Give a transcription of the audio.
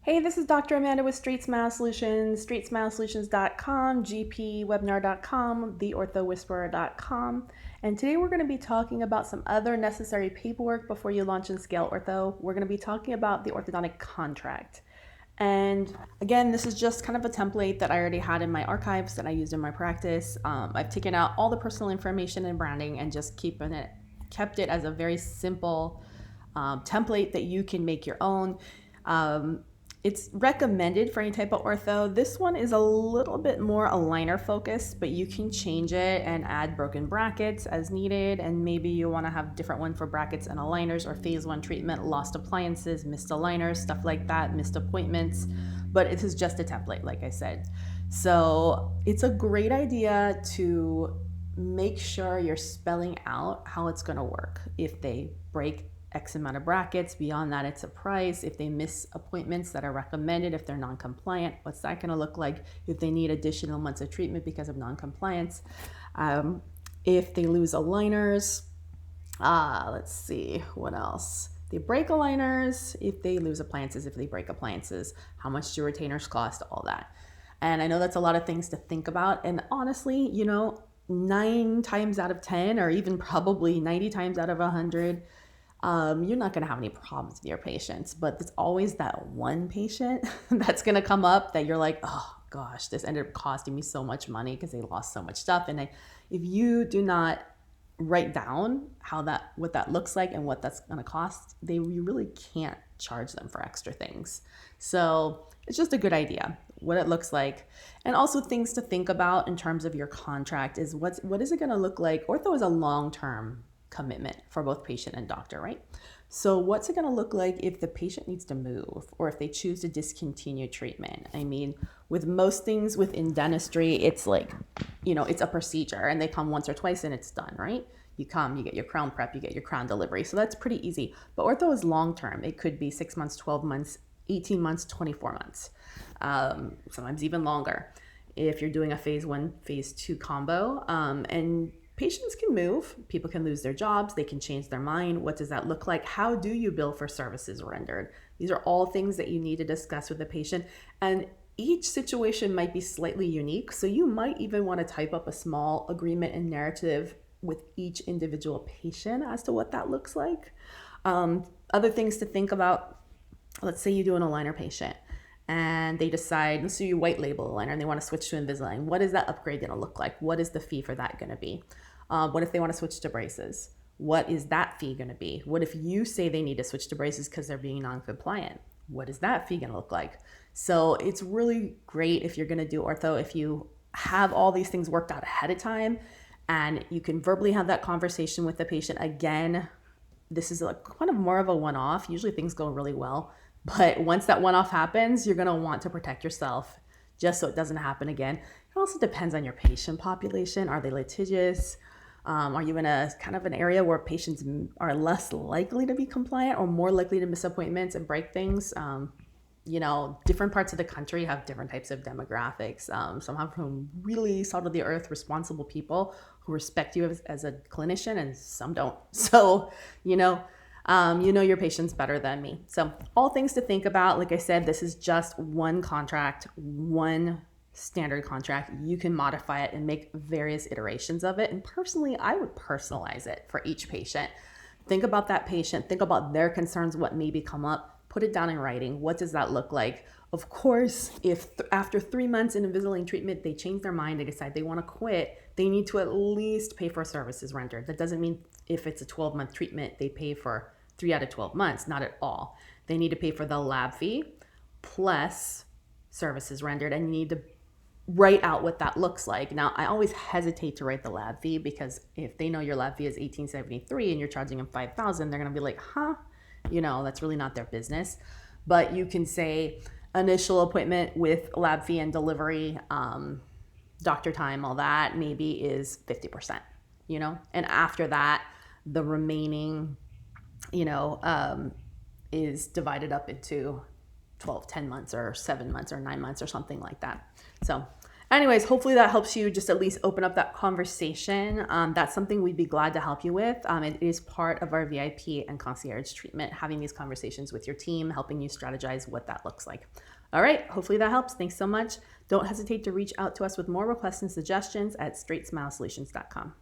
Hey, this is Dr. Amanda with Street Smile Solutions, streetsmilesolutions.com, gpwebinar.com, theorthowhisperer.com. And today we're going to be talking about some other necessary paperwork before you launch and scale ortho. We're going to be talking about the orthodontic contract. And again, this is just kind of a template that I already had in my archives that I used in my practice. I've taken out all the personal information and branding and just kept it as a very simple template that you can make your own. It's recommended for any type of ortho. This one is a little bit more aligner focused, but you can change it and add broken brackets as needed. And maybe you want to have different one for brackets and aligners or phase one treatment, lost appliances, missed aligners, stuff like that, missed appointments. But it is just a template, like I said. So it's a great idea to make sure you're spelling out how it's going to work. If they break X amount of brackets, beyond that it's a price. If they miss appointments that are recommended, if they're non-compliant, what's that going to look like? If they need additional months of treatment because of non-compliance, if they lose aligners, let's see what else. They break aligners, if they lose appliances, if they break appliances, how much do retainers cost, all that. And I know that's a lot of things to think about, and honestly, 9 times out of 10, or even probably 90 times out of 100, you're not going to have any problems with your patients, but there's always that one patient that's going to come up that you're like, oh gosh, this ended up costing me so much money because they lost so much stuff. And if you do not write down what that looks like and what that's going to cost, you really can't charge them for extra things. So it's just a good idea what it looks like. And also things to think about in terms of your contract is what is it going to look like? Ortho is a long-term commitment for both patient and doctor, right? So what's it going to look like if the patient needs to move or if they choose to discontinue treatment? I mean, with most things within dentistry, it's like, it's a procedure and they come once or twice and it's done, right? You come, you get your crown prep, you get your crown delivery. So that's pretty easy. But ortho is long term. It could be 6 months, 12 months, 18 months, 24 months, sometimes even longer. If you're doing a phase one, phase two combo, and patients can move, people can lose their jobs, they can change their mind. What does that look like? How do you bill for services rendered? These are all things that you need to discuss with the patient. And each situation might be slightly unique. So you might even want to type up a small agreement and narrative with each individual patient as to what that looks like. Other things to think about, let's say you do an aligner patient and they decide, let's say you white label aligner and they want to switch to Invisalign. What is that upgrade going to look like? What is the fee for that going to be? What if they want to switch to braces? What is that fee going to be? What if you say they need to switch to braces because they're being non-compliant? What is that fee going to look like? So it's really great if you're going to do ortho, if you have all these things worked out ahead of time and you can verbally have that conversation with the patient. Again, this is kind of more of a one-off. Usually things go really well. But once that one-off happens, you're going to want to protect yourself just so it doesn't happen again. It also depends on your patient population. Are they litigious? Are you in a kind of an area where patients are less likely to be compliant or more likely to miss appointments and break things? Different parts of the country have different types of demographics. Some have from really salt of the earth, responsible people who respect you as a clinician, and some don't. So, your patients better than me. So all things to think about. Like I said, this is just one contract, one standard contract. You can modify it and make various iterations of it. And personally, I would personalize it for each patient. Think about that patient, think about their concerns, what maybe come up, put it down in writing. What does that look like? Of course, if after 3 months in Invisalign treatment, they change their mind, they decide they want to quit, they need to at least pay for services rendered. That doesn't mean if it's a 12-month treatment, they pay for 3 out of 12 months, not at all. They need to pay for the lab fee plus services rendered, and you need to write out what that looks like. Now, I always hesitate to write the lab fee because if they know your lab fee is $1,873 and you're charging them $5,000, they're going to be like, huh? That's really not their business. But you can say initial appointment with lab fee and delivery, doctor time, all that maybe is 50%, and after that, the remaining, is divided up into 12, 10 months or 7 months or 9 months or something like that. So Anyways, hopefully that helps you just at least open up that conversation. That's something we'd be glad to help you with. It is part of our VIP and concierge treatment, having these conversations with your team, helping you strategize what that looks like. All right, hopefully that helps. Thanks so much. Don't hesitate to reach out to us with more requests and suggestions at straightsmilesolutions.com.